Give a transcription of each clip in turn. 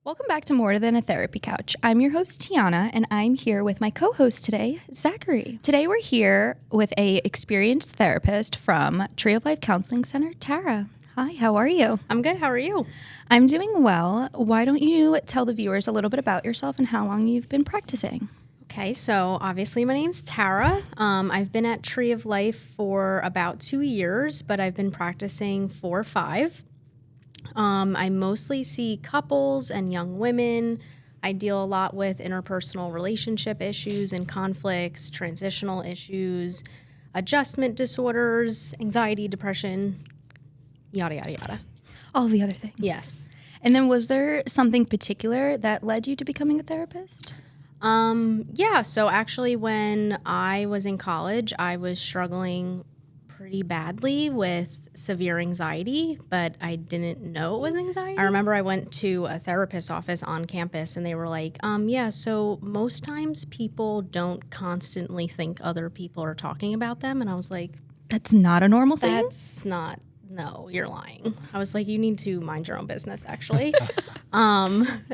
Welcome back to More Than a Therapy Couch. I'm your host, Tiana, and I'm here with my co-host today, Zachary. Today we're here with a experienced therapist from Tree of Life Counseling Center, Tara. Hi, how are you? I'm good. How are you? I'm doing well. Why don't you tell the viewers a little bit about yourself and how long you've been practicing? Okay, so obviously my name's Tara. I've been at Tree of Life for about 2 years, but I've been practicing for 5. I mostly see couples and young women. I deal a lot with interpersonal relationship issues and conflicts, transitional issues, adjustment disorders, anxiety, depression, yada, yada, yada. All the other things. Yes. And then was there something particular that led you to becoming a therapist? Yeah, so actually when I was in college, I was struggling pretty badly with severe anxiety, but I didn't know it was anxiety. I remember I went to a therapist's office on campus and they were like, yeah, so most times people don't constantly think other people are talking about them. And I was like, That's not a normal thing? that's not, no, you're lying. I was like, you need to mind your own business, actually.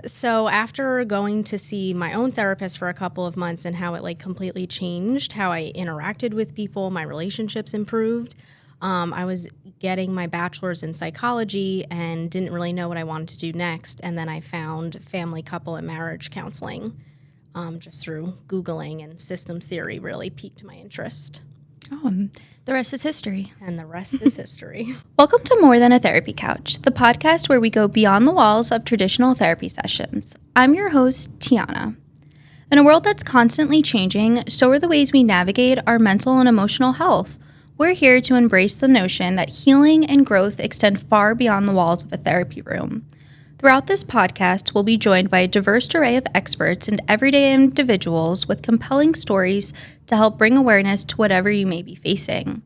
So after going to see my own therapist for a couple of months and how it like completely changed how I interacted with people, my relationships improved. I was getting my bachelor's in psychology and didn't really know what I wanted to do next. And then I found family, couple, and marriage counseling just through Googling, and systems theory really piqued my interest. Oh, the rest is history. And the rest is history. Welcome to More Than a Therapy Couch, the podcast where we go beyond the walls of traditional therapy sessions. I'm your host, Tiana. In a world that's constantly changing, so are the ways we navigate our mental and emotional health. We're here to embrace the notion that healing and growth extend far beyond the walls of a therapy room. Throughout this podcast, we'll be joined by a diverse array of experts and everyday individuals with compelling stories to help bring awareness to whatever you may be facing.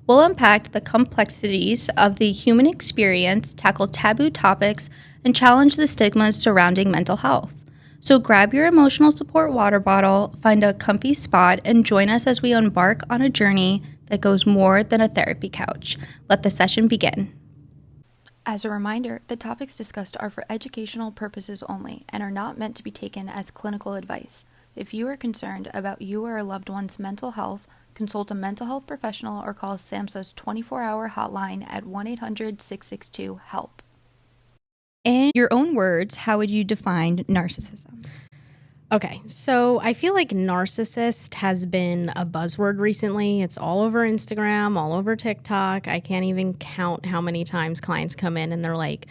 We'll unpack the complexities of the human experience, tackle taboo topics, and challenge the stigmas surrounding mental health. So grab your emotional support water bottle, find a comfy spot, and join us as we embark on a journey that goes more than a therapy couch. Let the session begin. As a reminder, the topics discussed are for educational purposes only and are not meant to be taken as clinical advice. If you are concerned about you or a loved one's mental health, consult a mental health professional or call SAMHSA's 24-hour hotline at 1-800-662-HELP. In your own words, how would you define narcissism? Okay, so I feel like narcissist has been a buzzword recently. It's all over Instagram, all over TikTok. I can't even count how many times clients come in and they're like,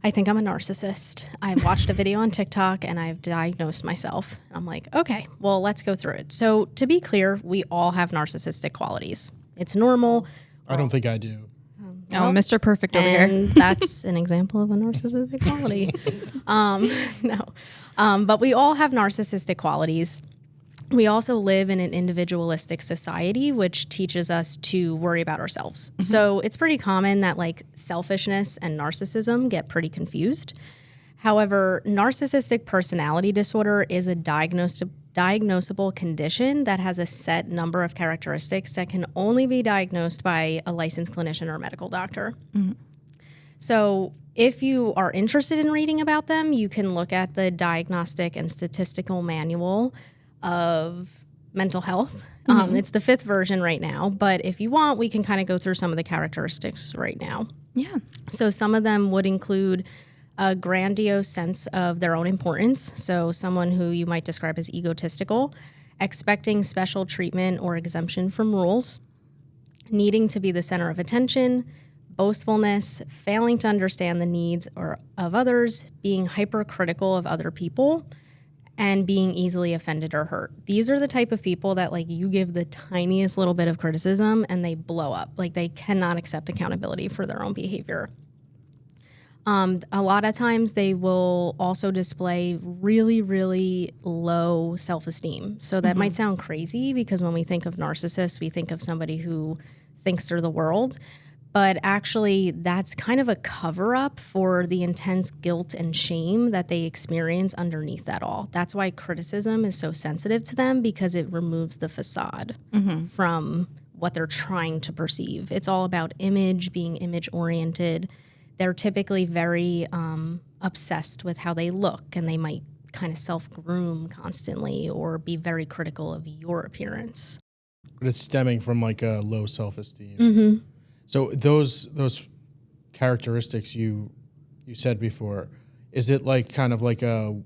I think I'm a narcissist. I've watched a video on TikTok and I've diagnosed myself. I'm like, okay, well, let's go through it. So to be clear, we all have narcissistic qualities. It's normal. I don't think I do. Oh, Mr. Perfect over here. And that's an example of a narcissistic quality. But we all have narcissistic qualities. We also live in an individualistic society, which teaches us to worry about ourselves. Mm-hmm. So it's pretty common that like selfishness and narcissism get pretty confused. However, narcissistic personality disorder is a diagnosable condition that has a set number of characteristics that can only be diagnosed by a licensed clinician or a medical doctor. Mm-hmm. So if you are interested in reading about them, you can look at the Diagnostic and Statistical Manual of Mental Health. Mm-hmm. It's the 5th version right now, but if you want, we can kind of go through some of the characteristics right now. Yeah. So some of them would include a grandiose sense of their own importance. So someone who you might describe as egotistical, expecting special treatment or exemption from rules, needing to be the center of attention, boastfulness, failing to understand the needs of others, being hypercritical of other people, and being easily offended or hurt. These are the type of people that like you give the tiniest little bit of criticism and they blow up. Like they cannot accept accountability for their own behavior. A lot of times they will also display really, really low self-esteem. So that might sound crazy because when we think of narcissists, we think of somebody who thinks they're the world. But actually, that's kind of a cover-up for the intense guilt and shame that they experience underneath that all. That's why criticism is so sensitive to them, because it removes the facade from what they're trying to perceive. It's all about image, being image-oriented. They're typically very obsessed with how they look, and they might kind of self-groom constantly or be very critical of your appearance. But it's stemming from like a low self-esteem. Mm-hmm. So those characteristics you said before, is it like kind of like do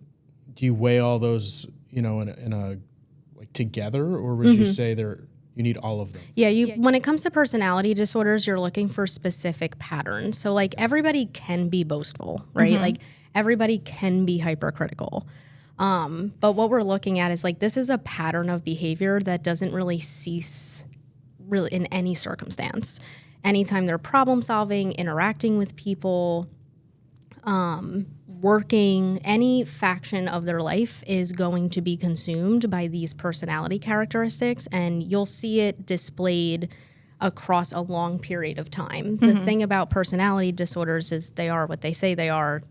you weigh all those, in a like together, or would you say you need all of them? Yeah, when it comes to personality disorders, you're looking for specific patterns. So like everybody can be boastful, right? Like everybody can be hypercritical. But what we're looking at is like, this is a pattern of behavior that doesn't really cease really in any circumstance. Anytime they're problem solving, interacting with people, working, any faction of their life is going to be consumed by these personality characteristics, and you'll see it displayed across a long period of time. The thing about personality disorders is they are what they say they are.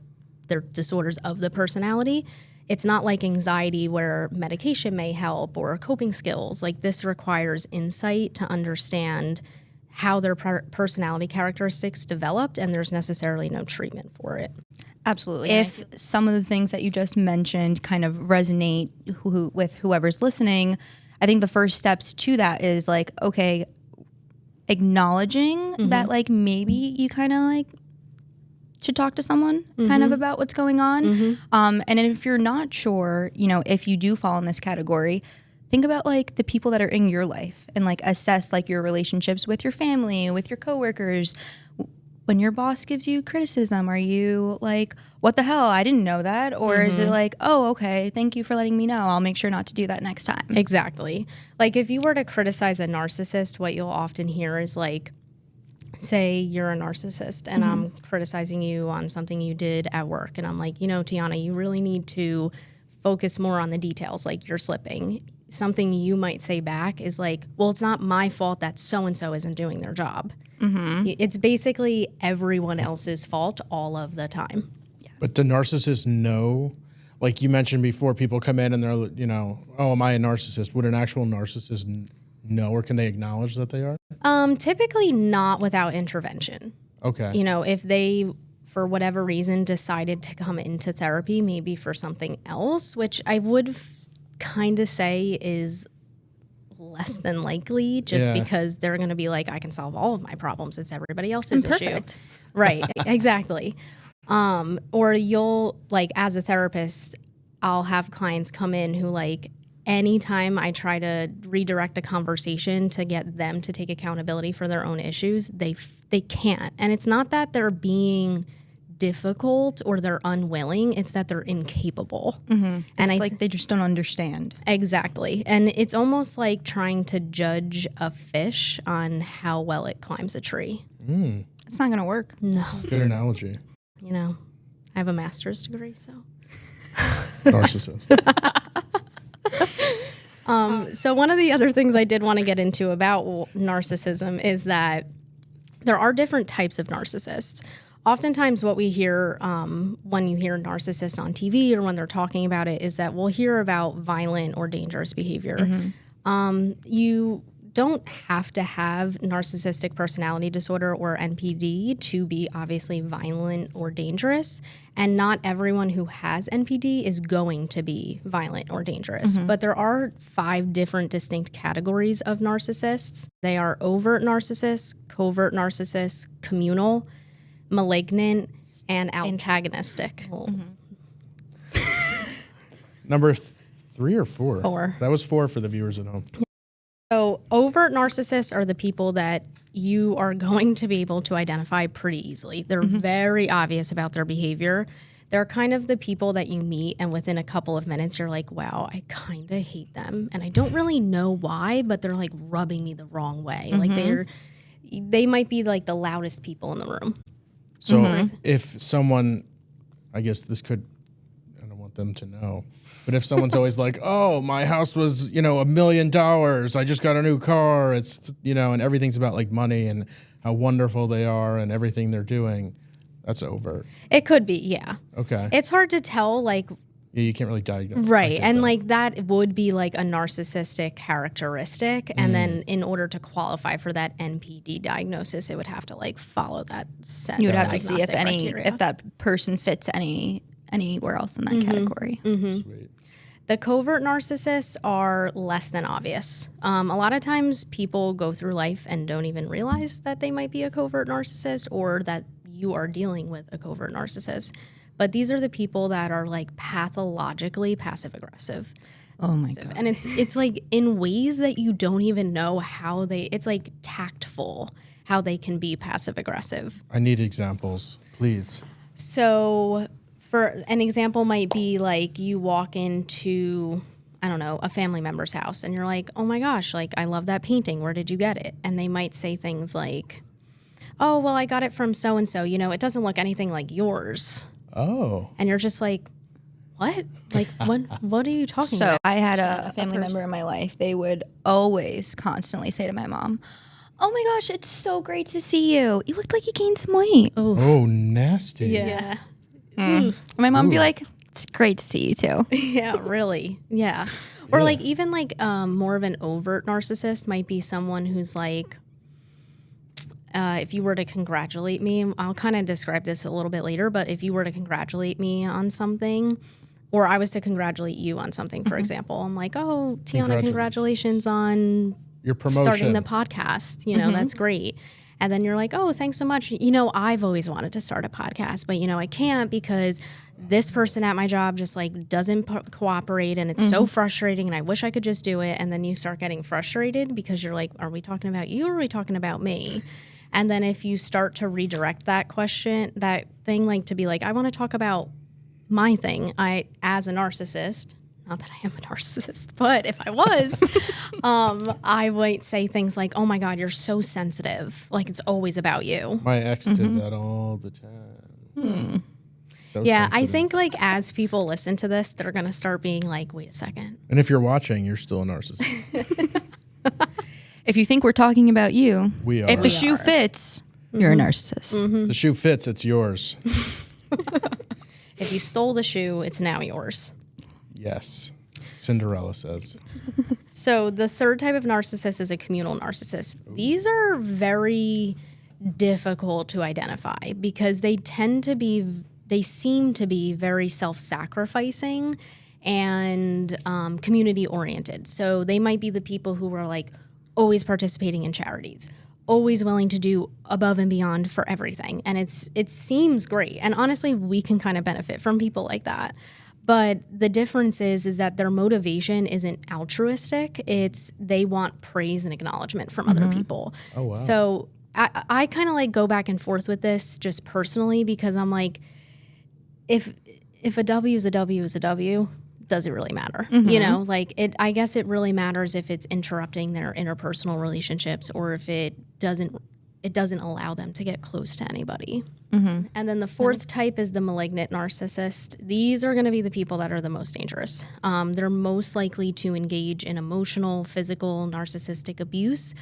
They're disorders of the personality. It's not like anxiety where medication may help or coping skills. Like this requires insight to understand how their personality characteristics developed, and there's necessarily no treatment for it. Absolutely. If some of the things that you just mentioned kind of resonate with whoever's listening, I think the first steps to that is like, okay, acknowledging that like maybe you kind of like should talk to someone kind of about what's going on. And if you're not sure, if you do fall in this category, think about like the people that are in your life and like assess like your relationships with your family, with your coworkers. When your boss gives you criticism, are you like, what the hell? I didn't know that. Or is it like, oh, okay, thank you for letting me know. I'll make sure not to do that next time. Exactly. Like if you were to criticize a narcissist, what you'll often hear is like, say you're a narcissist and I'm criticizing you on something you did at work. And I'm like, Tiana, you really need to focus more on the details. Like you're slipping. Something you might say back is like, well, it's not my fault that so-and-so isn't doing their job. It's basically everyone else's fault all of the time. Yeah. But do narcissists know? Like you mentioned before, people come in and they're, oh, am I a narcissist? Would an actual narcissist know, or can they acknowledge that they are? Typically not without intervention. Okay. If they, for whatever reason, decided to come into therapy, maybe for something else, which I would kind of say is less than likely, just because they're going to be like, I can solve all of my problems. It's everybody else's issue. Right. Exactly. Or you'll like, as a therapist, I'll have clients come in who like, anytime I try to redirect a conversation to get them to take accountability for their own issues, they can't. And it's not that they're being difficult or they're unwilling, it's that they're incapable. And it's like they just don't understand. Exactly. And it's almost like trying to judge a fish on how well it climbs a tree. It's not going to work. No. Good analogy. I have a master's degree, so. Narcissist. So one of the other things I did want to get into about narcissism is that there are different types of narcissists. Oftentimes what we hear when you hear narcissists on TV or when they're talking about it is that we'll hear about violent or dangerous behavior. You don't have to have narcissistic personality disorder or NPD to be obviously violent or dangerous. And not everyone who has NPD is going to be violent or dangerous. But there are 5 different distinct categories of narcissists. They are overt narcissists, covert narcissists, communal, malignant, and antagonistic. Number 3 or 4? 4. That was 4 for the viewers at home. So overt narcissists are the people that you are going to be able to identify pretty easily. They're very obvious about their behavior. They're kind of the people that you meet and within a couple of minutes you're like, wow, I kind of hate them. And I don't really know why, but they're like rubbing me the wrong way. Like they might be like the loudest people in the room. So if someone, I guess this could, I don't want them to know, but if someone's always like, oh, my house was, $1 million. I just got a new car. It's, and everything's about like money and how wonderful they are and everything they're doing. That's overt. It could be, yeah. Okay. It's hard to tell like Yeah, you can't really diagnose. Right. And like that would be like a narcissistic characteristic. And then in order to qualify for that NPD diagnosis, it would have to like follow that set. You would of have to see if criteria. if that person fits anywhere else in that category. Sweet. The covert narcissists are less than obvious. A lot of times people go through life and don't even realize that they might be a covert narcissist or that you are dealing with a covert narcissist. But these are the people that are like pathologically passive aggressive. Oh my God. And it's like in ways that you don't even know how it's like tactful how they can be passive aggressive. I need examples, please. So for an example might be like you walk into, I don't know, a family member's house and you're like, oh my gosh, like I love that painting. Where did you get it? And they might say things like, oh, well, I got it from so-and-so. You know, it doesn't look anything like yours. Oh. And you're just like, what? Like, what are you talking So about? I had a family member in my life. They would always constantly say to my mom, oh my gosh, it's so great to see you. You look like you gained some weight. Oh, nasty. Yeah. My mom would be like, it's great to see you too. Yeah, really. Yeah. Or like even like more of an overt narcissist might be someone who's like, if you were to congratulate me, I'll kind of describe this a little bit later, but if you were to congratulate me on something, or I was to congratulate you on something, for example, I'm like, oh, Tiana, congratulations on your promotion. starting the podcast. You know, that's great. And then you're like, oh, thanks so much. You know, I've always wanted to start a podcast, but, you know, I can't because this person at my job just like doesn't cooperate and it's so frustrating and I wish I could just do it. And then you start getting frustrated because you're like, are we talking about you or are we talking about me? And then if you start to redirect that question, that thing, like to be like, I want to talk about my thing, as a narcissist, not that I am a narcissist, but if I was, I might say things like, oh my God, you're so sensitive. Like it's always about you. My ex did that all the time. So Yeah, sensitive. I think like as people listen to this, they're going to start being like, wait a second. And if you're watching, you're still a narcissist. If you think we're talking about you, We are. if the shoe fits, you're a narcissist. If the shoe fits, it's yours. If you stole the shoe, it's now yours. Yes. Cinderella says. So the third type of narcissist is a communal narcissist. These are very difficult to identify because they seem to be very self-sacrificing and community oriented. So they might be the people who are like always participating in charities, always willing to do above and beyond for everything. And it seems great. And honestly, we can kind of benefit from people like that. But the difference is that their motivation isn't altruistic. It's they want praise and acknowledgement from other people. Oh, wow. So I kind of like go back and forth with this just personally because I'm like, if a W is a W is a W, does it really matter? You know, like I guess it really matters if it's interrupting their interpersonal relationships or if it doesn't allow them to get close to anybody. And then the fourth type is the malignant narcissist. These are going to be the people that are the most dangerous. They're most likely to engage in emotional, physical, narcissistic abuse.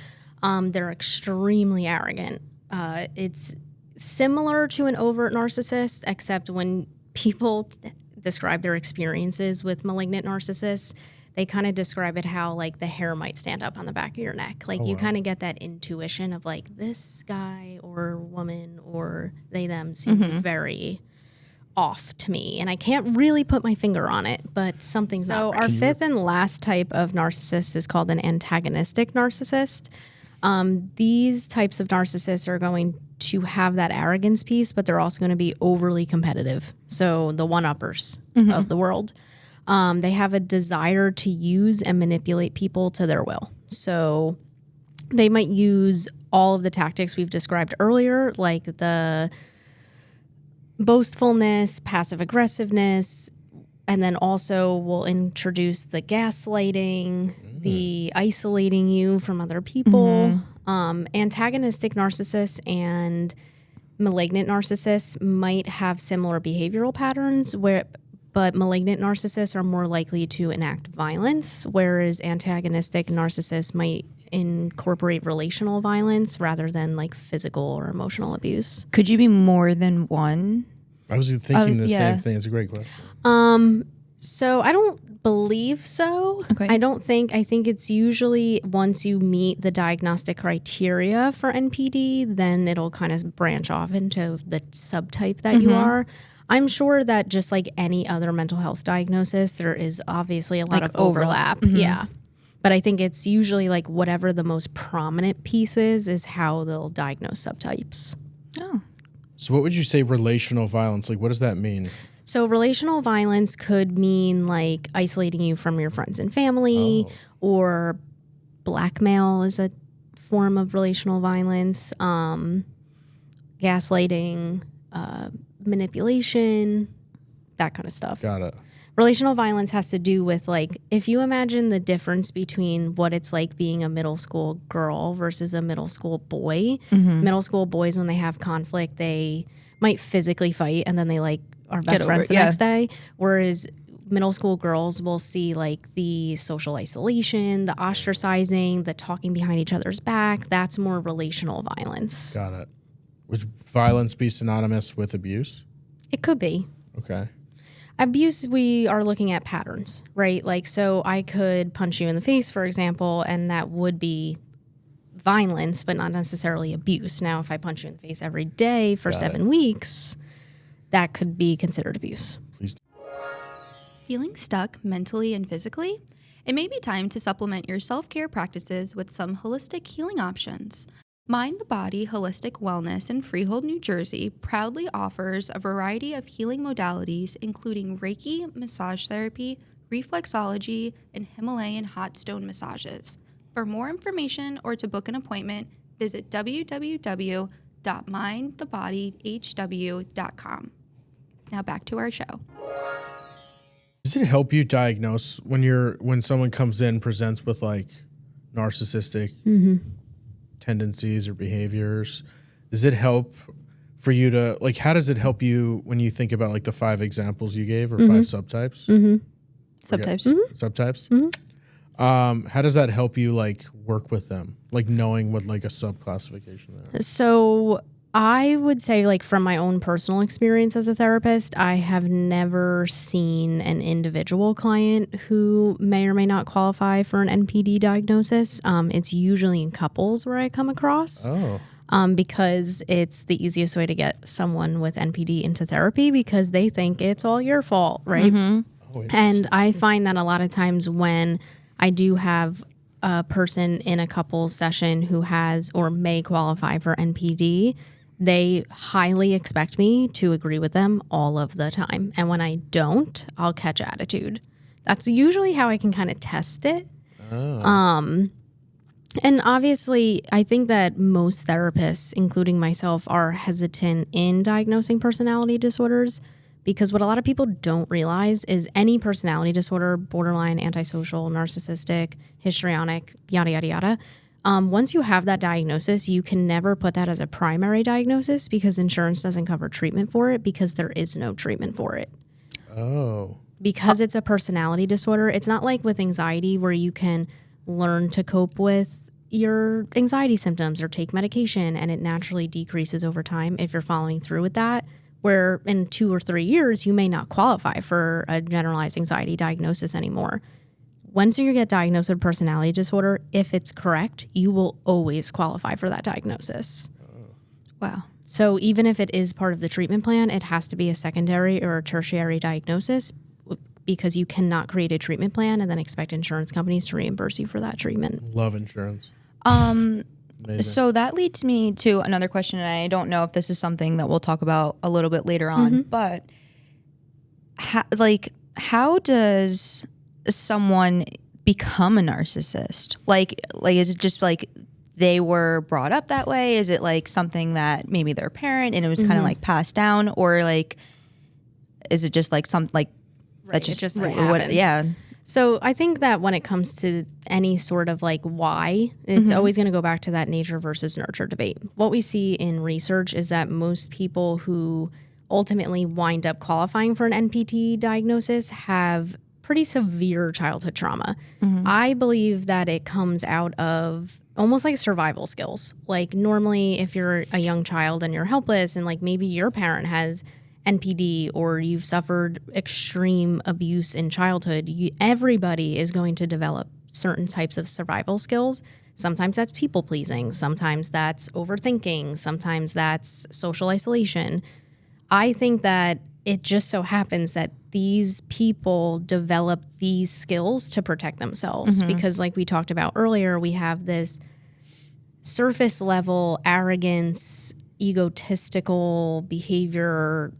They're extremely arrogant. It's similar to an overt narcissist, except when people describe their experiences with malignant narcissists, they kind of describe it how like the hair might stand up on the back of your neck. Like you kind of get that intuition of like this guy or woman or they, them seems very off to me. And I can't really put my finger on it, but something's not right. Our fifth and last type of narcissist is called an antagonistic narcissist. These types of narcissists are going to have that arrogance piece, but they're also going to be overly competitive. So the one-uppers of the world. They have a desire to use and manipulate people to their will. So they might use all of the tactics we've described earlier, like the boastfulness, passive aggressiveness, and then also we'll introduce the gaslighting, the isolating you from other people. Antagonistic narcissists and malignant narcissists might have similar behavioral patterns, but malignant narcissists are more likely to enact violence, whereas antagonistic narcissists might incorporate relational violence rather than like physical or emotional abuse. Could you be more than one? I was thinking the same thing. It's a great question. So I don't believe so. Okay. I think it's usually once you meet the diagnostic criteria for NPD, then it'll kind of branch off into the subtype that you are. I'm sure that just like any other mental health diagnosis, there is obviously a lot of overlap. Yeah. But I think it's usually like whatever the most prominent piece is how they'll diagnose subtypes. Oh. So what would you say relational violence, like what does that mean? So relational violence could mean like isolating you from your friends and family, or blackmail is a form of relational violence, gaslighting, manipulation, that kind of stuff. Got it. Relational violence has to do with like, if you imagine the difference between what it's like being a middle school girl versus a middle school boy. Middle school boys, when they have conflict, they might physically fight and then they like are best friends the next day. Whereas middle school girls will see like the social isolation, the ostracizing, the talking behind each other's back. That's more relational violence. Got it. Would violence be synonymous with abuse? It could be. Okay. Abuse, we are looking at patterns, right? Like, so I could punch you in the face, for example, and that would be violence, but not necessarily abuse. Now, if I punch you in the face every day for 7 weeks, that could be considered abuse. Please. Feeling stuck mentally and physically? It may be time to supplement your self-care practices with some holistic healing options. Mind the Body Holistic Wellness in Freehold, New Jersey proudly offers a variety of healing modalities, including Reiki, massage therapy, reflexology, and Himalayan hot stone massages. For more information or to book an appointment, visit www.mindthebodyhw.com. Now back to our show. Does it help you diagnose when someone comes in, presents with like narcissistic tendencies or behaviors? Does it help for you to like, how does it help you when you think about like the 5 examples you gave or 5 subtypes? Subtypes? How does that help you like work with them? Like knowing what like a subclassification is? So I would say, like, from my own personal experience as a therapist, I have never seen an individual client who may or may not qualify for an NPD diagnosis. It's usually in couples where I come across. Because it's the easiest way to get someone with NPD into therapy because they think it's all your fault, right? And I find that a lot of times when I do have a person in a couple session who has or may qualify for NPD, they highly expect me to agree with them all of the time. And when I don't, I'll catch attitude. That's usually how I can kind of test it. And obviously, I think that most therapists, including myself, are hesitant in diagnosing personality disorders because what a lot of people don't realize is any personality disorder, borderline, antisocial, narcissistic, histrionic, yada, yada, yada, once you have that diagnosis, you can never put that as a primary diagnosis because insurance doesn't cover treatment for it because there is no treatment for it. Because it's a personality disorder, it's not like with anxiety where you can learn to cope with your anxiety symptoms or take medication and it naturally decreases over time if you're following through with that, where in 2 or 3 years, you may not qualify for a generalized anxiety diagnosis anymore. Once you get diagnosed with personality disorder, if it's correct, you will always qualify for that diagnosis. Wow. So even if it is part of the treatment plan, it has to be a secondary or a tertiary diagnosis because you cannot create a treatment plan and then expect insurance companies to reimburse you for that treatment. Love insurance. So that leads me to another question, and I don't know if this is something that we'll talk about a little bit later on, but how does someone become a narcissist? Like is it just like they were brought up that way? Is it like something that maybe their parent and it was kind of like passed down, or like is it just like something like that just happens? Yeah. So I think that when it comes to any sort of like why, it's always going to go back to that nature versus nurture debate. What we see in research is that most people who ultimately wind up qualifying for an NPD diagnosis have pretty severe childhood trauma. I believe that it comes out of almost like survival skills. Like normally if you're a young child and you're helpless and like maybe your parent has NPD or you've suffered extreme abuse in childhood, everybody is going to develop certain types of survival skills. Sometimes that's people pleasing. Sometimes that's overthinking. Sometimes that's social isolation. I think that it just so happens that these people develop these skills to protect themselves because, like we talked about earlier, we have this surface level arrogance, egotistical behavior,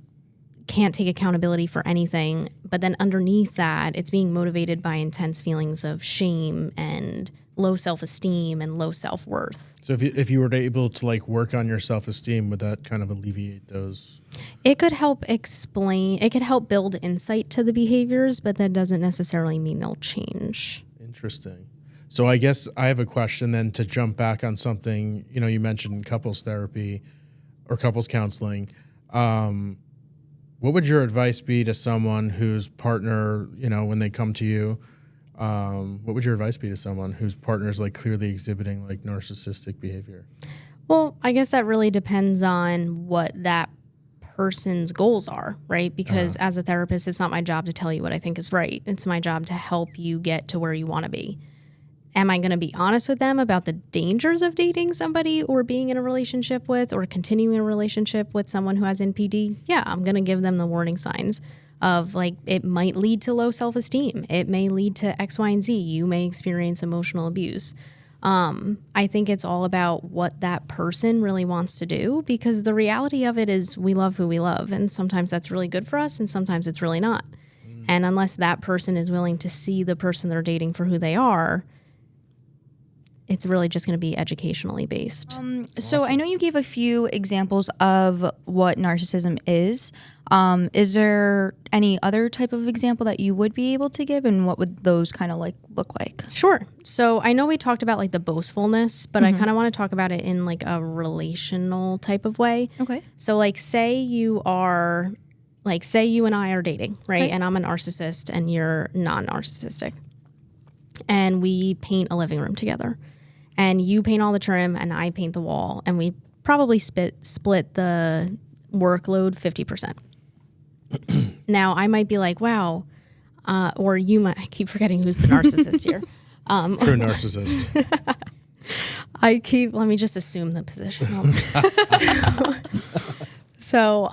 can't take accountability for anything. But then underneath that, it's being motivated by intense feelings of shame and low self-esteem and low self-worth. So if you were able to like work on your self-esteem, would that kind of alleviate those? It could help explain, it could help build insight to the behaviors, but that doesn't necessarily mean they'll change. Interesting. So I guess I have a question then to jump back on something, you know, you mentioned couples therapy or couples counseling. What would your advice be to someone whose partner, you know, when they come to you, what would your advice be to someone whose partner is like clearly exhibiting like narcissistic behavior? Well, I guess that really depends on what that person's goals are, right? Because as a therapist, it's not my job to tell you what I think is right. It's my job to help you get to where you want to be. Am I going to be honest with them about the dangers of dating somebody or being in a relationship with or continuing a relationship with someone who has NPD? Yeah, I'm going to give them the warning signs of like it might lead to low self-esteem. It may lead to X, Y, and Z. You may experience emotional abuse. I think it's all about what that person really wants to do because the reality of it is we love who we love. And sometimes that's really good for us and sometimes it's really not. And unless that person is willing to see the person they're dating for who they are, it's really just going to be educationally based. So I know you gave a few examples of what narcissism is. Is there any other type of example that you would be able to give, and what would those kind of like look like? Sure. So I know we talked about like the boastfulness, but I kind of want to talk about it in like a relational type of way. Okay. So like say you and I are dating, right? And I'm a narcissist and you're non-narcissistic. And we paint a living room together. And you paint all the trim and I paint the wall. And we probably split the workload 50%. Now, I might be like, wow. Or you might, I keep forgetting who's the narcissist here. True narcissist. Let me just assume the position. So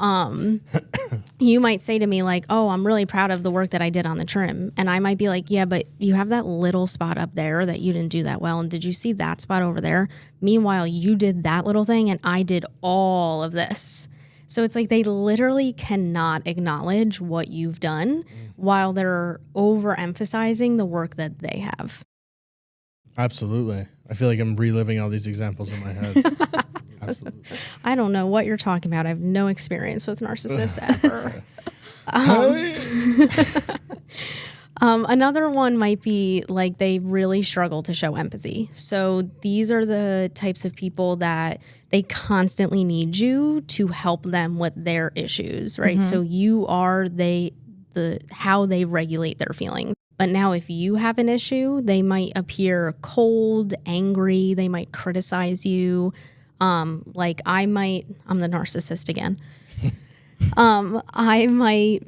you might say to me like, oh, I'm really proud of the work that I did on the trim. And I might be like, yeah, but you have that little spot up there that you didn't do that well. And did you see that spot over there? Meanwhile, you did that little thing and I did all of this. So it's like they literally cannot acknowledge what you've done while they're overemphasizing the work that they have. Absolutely. I feel like I'm reliving all these examples in my head. Absolutely. I don't know what you're talking about. I have no experience with narcissists ever. Another one might be like they really struggle to show empathy. So these are the types of people that they constantly need you to help them with their issues, right? So you are how they regulate their feelings. But now if you have an issue, they might appear cold, angry, they might criticize you. I'm the narcissist again. I might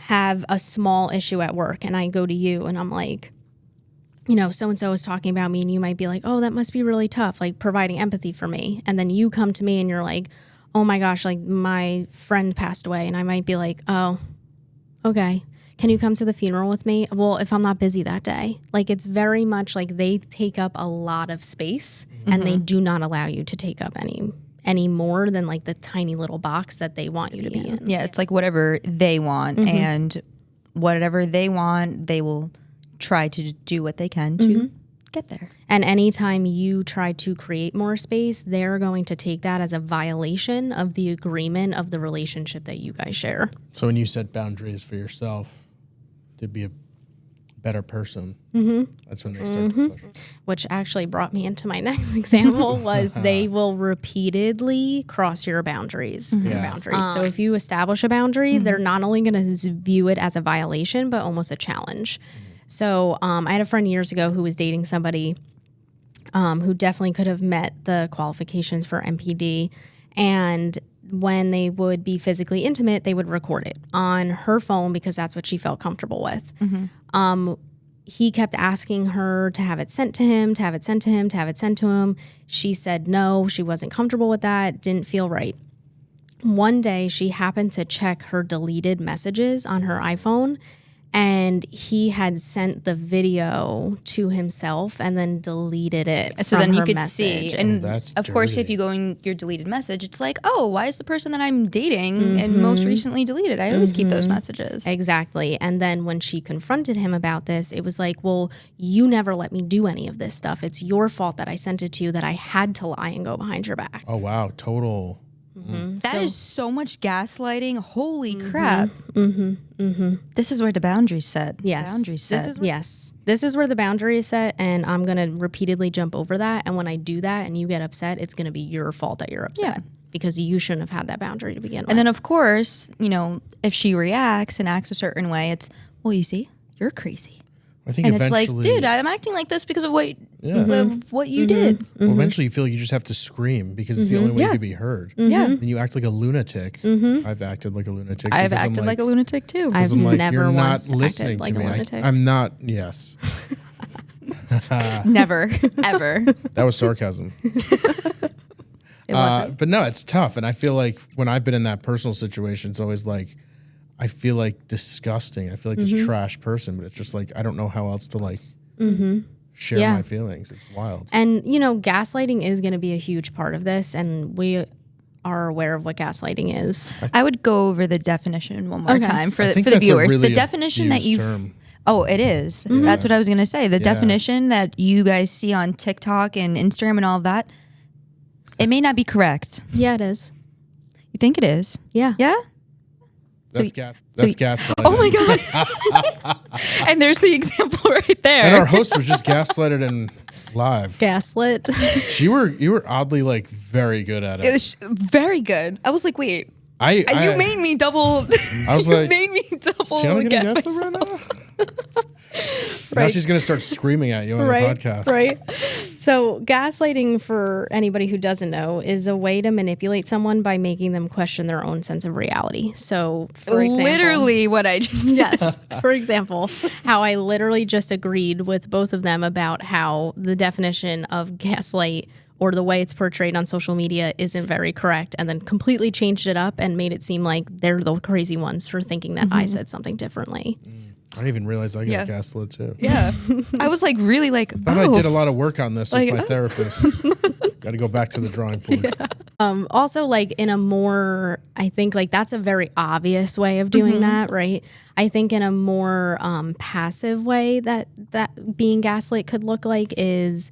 have a small issue at work and I go to you and I'm like, you know, so-and-so is talking about me and you might be like, oh, that must be really tough, like providing empathy for me. And then you come to me and you're like, oh my gosh, like my friend passed away. And I might be like, oh, okay. Can you come to the funeral with me? Well, if I'm not busy that day. Like it's very much like they take up a lot of space and they do not allow you to take up any more than like the tiny little box that they want you to be in. Yeah, it's like whatever they want and whatever they want, they will try to do what they can to get there. And anytime you try to create more space, they're going to take that as a violation of the agreement of the relationship that you guys share. So when you set boundaries for yourself to be a better person, that's when they start to push. Which actually brought me into my next example was they will repeatedly cross your boundaries. So if you establish a boundary, they're not only going to view it as a violation, but almost a challenge. So I had a friend years ago who was dating somebody who definitely could have met the qualifications for MPD. And when they would be physically intimate, they would record it on her phone because that's what she felt comfortable with. He kept asking her to have it sent to him, to have it sent to him, to have it sent to him. She said no, she wasn't comfortable with that, didn't feel right. One day she happened to check her deleted messages on her iPhone, and he had sent the video to himself and then deleted it. So from then you her could message. see. And that's of course, if dirty. you go in your deleted message, it's like, oh, why is the person that I'm dating and most recently deleted? I always keep those messages. Exactly. And then when she confronted him about this, it was like, well, you never let me do any of this stuff. It's your fault that I sent it to you, that I had to lie and go behind your back. Oh, wow. Total. That is so much gaslighting. Holy crap. This is where the boundaries set. Yes. Boundaries set. This is where the boundary is set, and I'm going to repeatedly jump over that. And when I do that and you get upset, it's going to be your fault that you're upset because you shouldn't have had that boundary to begin with. And then, of course, you know, if she reacts and acts a certain way, it's, well, you see, you're crazy. I think And eventually, it's like, dude, I'm acting like this because of what you did. well, eventually you feel like you just have to scream because it's the only way you could be heard. Yeah. And you act like a lunatic. I've acted like a lunatic. I've because I'm acted like a lunatic too. I've I'm like, never you're not once listening acted like to a me. lunatic. I'm not. Yes. Never, ever. That was sarcasm. It wasn't. But no, it's tough. And I feel like when I've been in that personal situation, it's always like, I feel like disgusting. I feel like this trash person, but it's just like, I don't know how else to like share Yeah. my feelings. It's wild. And, you know, gaslighting is going to be a huge part of this, and we are aware of what gaslighting is. I would go over the definition one more time for I think the that's a viewers. really The definition that abused you term. Oh, it is. That's what I was going to say. The definition that you guys see on TikTok and Instagram and all of that, it may not be correct. Yeah, it is. You think it is? Yeah. Yeah? That's gaslighting. Oh my God. And there's the example right there. And our host was just gaslighted and live. Gaslit. You were oddly like very good at It it. was very good. I was like, wait. You made me double. I was you like, made me double Tiana gonna guess guess it myself. right now? Now she's gonna start screaming at you on the podcast. Right. So gaslighting, for anybody who doesn't know, is a way to manipulate someone by making them question their own sense of reality. So, for example, Literally what I just did. yes. For example, how I literally just agreed with both of them about how the definition of gaslight or the way it's portrayed on social media isn't very correct, and then completely changed it up and made it seem like they're the crazy ones for thinking that I said something differently. I didn't even realize I got gaslit too. Yeah. I was like, really like, I thought I did a lot of work on this with my Like, therapist. Got to go back to the drawing board. Also, like in a more, I think like that's a very obvious way of doing that, right? I think in a more passive way that being gaslit could look like is,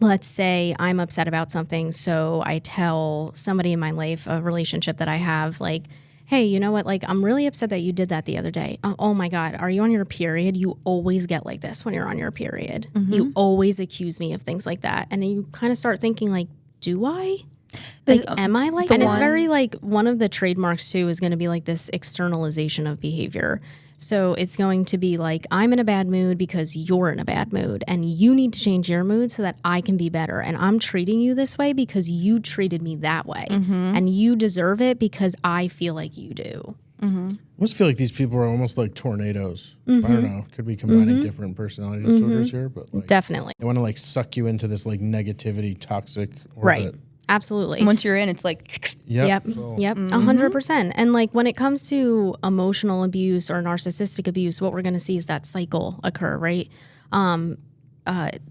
let's say I'm upset about something, so I tell somebody in my life, a relationship that I have, like, hey, you know what? Like, I'm really upset that you did that the other day. Oh my God, are you on your period? You always get like this when you're on your period. You always accuse me of things like that. And then you kind of start thinking like, do I? Like, am I like? And it's very like, one of the trademarks too is going to be like this externalization of behavior. So it's going to be like, I'm in a bad mood because you're in a bad mood, and you need to change your mood so that I can be better. And I'm treating you this way because you treated me that way, and you deserve it because I feel like you do. I almost feel like these people are almost like tornadoes. I don't know. Could be combining different personality disorders here, but like, Definitely. they want to like suck you into this like negativity, toxic orbit. Right. Absolutely. once you're in, it's like, Yep. So- Yep. 100%. And like when it comes to emotional abuse or narcissistic abuse, what we're going to see is that cycle occur, right?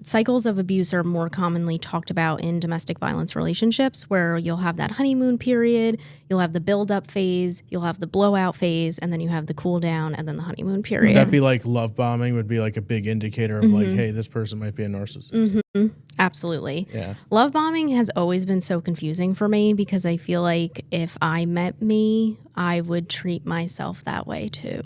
Cycles of abuse are more commonly talked about in domestic violence relationships, where you'll have that honeymoon period, you'll have the build-up phase, you'll have the blowout phase, and then you have the cool down, and then the honeymoon period. Would that be like love bombing would be like a big indicator of like, hey, this person might be a narcissist. Absolutely. Yeah. Love bombing has always been so confusing for me because I feel like if I met me, I would treat myself that way too.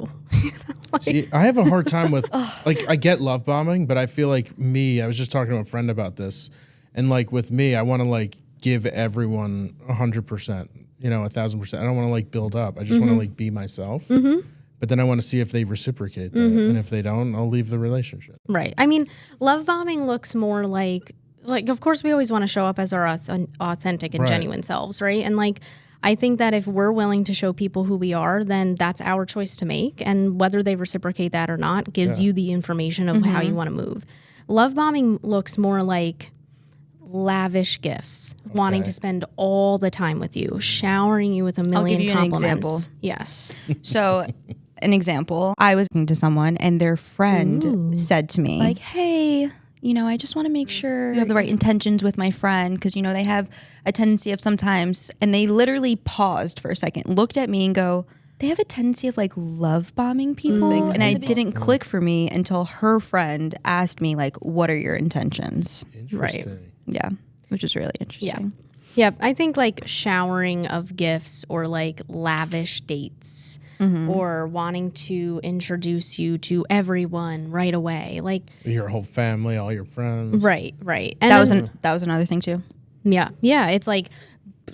See, I have a hard time with like I get love bombing, but I feel like I was just talking to a friend about this, and like with me, I want to like give everyone 100%, 1,000%. I don't want to like build up. I just want to like be myself. But then I want to see if they reciprocate that, and if they don't, I'll leave the relationship. Right. I mean, love bombing looks more like like, of course, we always want to show up as our authentic and genuine selves, right? And like, I think that if we're willing to show people who we are, then that's our choice to make. And whether they reciprocate that or not gives you the information of how you want to move. Love bombing looks more like lavish gifts, wanting to spend all the time with you, showering you with a million compliments. An example. Yes. So, an example, I was talking to someone and their friend said to me, like, hey, you know, I just want to make sure you have the right intentions with my friend because, you know, they have a tendency of sometimes, and they literally paused for a second, looked at me and go, they have a tendency of like love bombing people. And it didn't click for me until her friend asked me, like, what are your intentions? Interesting. Right. Yeah, which is really interesting. Yeah, I think like showering of gifts or like lavish dates or wanting to introduce you to everyone right away, like Your whole family, all your friends. right. And That was another thing too. yeah. It's like,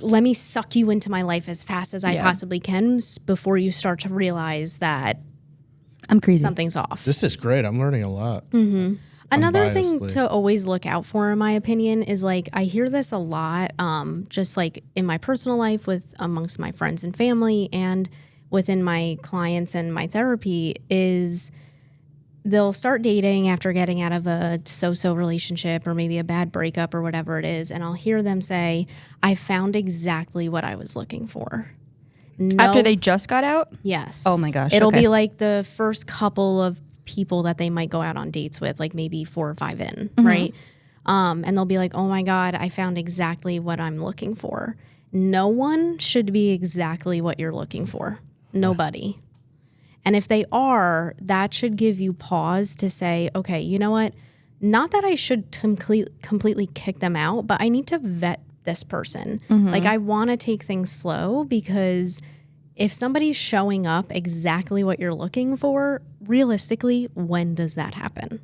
let me suck you into my life as fast as I possibly can before you start to realize that I'm crazy. something's off. This is great. I'm learning a lot. Another thing Unbiasedly. to always look out for, in my opinion, is like I hear this a lot, just like in my personal life with amongst my friends and family and within my clients and my therapy, is they'll start dating after getting out of a so-so relationship or maybe a bad breakup or whatever it is, and I'll hear them say, I found exactly what I was looking for. After they just got out? Yes. Oh my gosh. It'll okay. be like the first couple of people that they might go out on dates with, like maybe 4 or 5 in, right? And they'll be like, oh my God, I found exactly what I'm looking for. No one should be exactly what you're looking for. Nobody. And if they are, that should give you pause to say, okay, you know what? Not that I should completely kick them out, but I need to vet this person. Like, I want to take things slow, because if somebody's showing up exactly what you're looking for, realistically, when does that happen?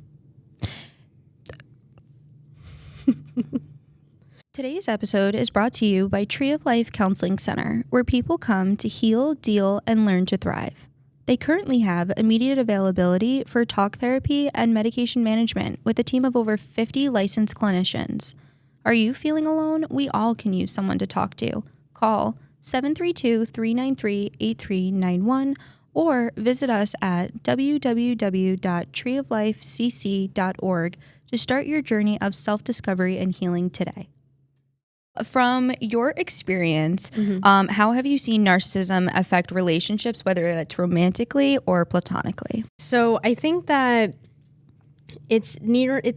Today's episode is brought to you by Tree of Life Counseling Center, where people come to heal, deal, and learn to thrive. They currently have immediate availability for talk therapy and medication management with a team of over 50 licensed clinicians. Are you feeling alone? We all can use someone to talk to. Call 732-393-8391 or visit us at www.treeoflifecc.org to start your journey of self-discovery and healing today. From your experience, how have you seen narcissism affect relationships, whether that's romantically or platonically? So I think that it's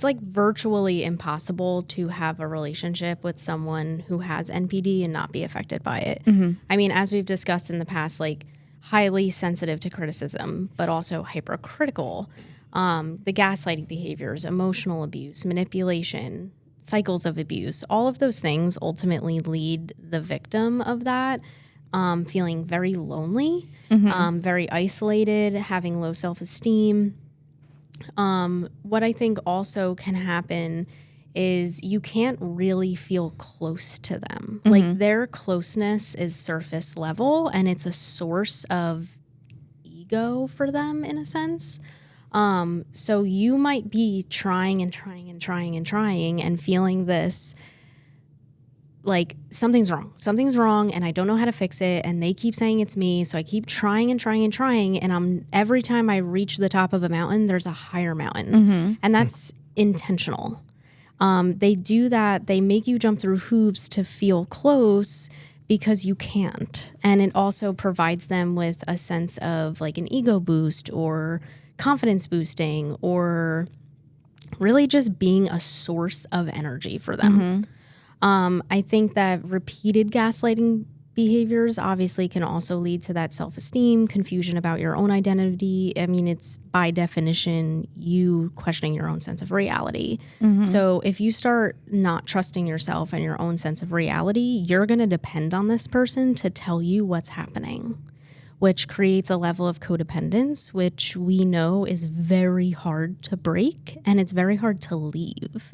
like virtually impossible to have a relationship with someone who has NPD and not be affected by it. I mean, as we've discussed in the past, like highly sensitive to criticism, but also hypercritical, the gaslighting behaviors, emotional abuse, manipulation, cycles of abuse, all of those things ultimately lead the victim of that feeling very lonely, very isolated, having low self-esteem. What I think also can happen is you can't really feel close to them. Like, their closeness is surface level, and it's a source of ego for them in a sense. So you might be trying and feeling this, like something's wrong and I don't know how to fix it. And they keep saying it's me. So I keep trying. And every time I reach the top of a mountain, there's a higher mountain. And that's intentional. They do that. They make you jump through hoops to feel close because you can't. And it also provides them with a sense of like an ego boost or confidence boosting, or really just being a source of energy for them. I think that repeated gaslighting behaviors obviously can also lead to that self-esteem, confusion about your own identity. I mean, it's by definition you questioning your own sense of reality. So if you start not trusting yourself and your own sense of reality, you're going to depend on this person to tell you what's happening, which creates a level of codependence, which we know is very hard to break, and it's very hard to leave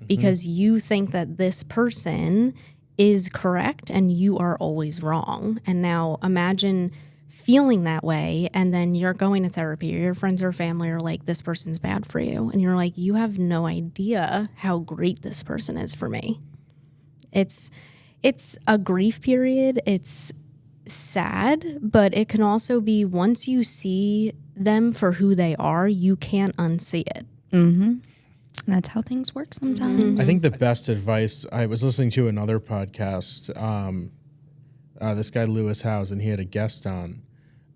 because you think that this person is correct and you are always wrong. And now imagine feeling that way, and then you're going to therapy, or your friends or family are like, this person's bad for you, and you're like, you have no idea how great this person is for me. It's a grief period. It's sad, but it can also be, once you see them for who they are, you can't unsee it. Mm-hmm. That's how things work sometimes. I think the best advice, I was listening to another podcast, this guy Lewis Howes, and he had a guest on,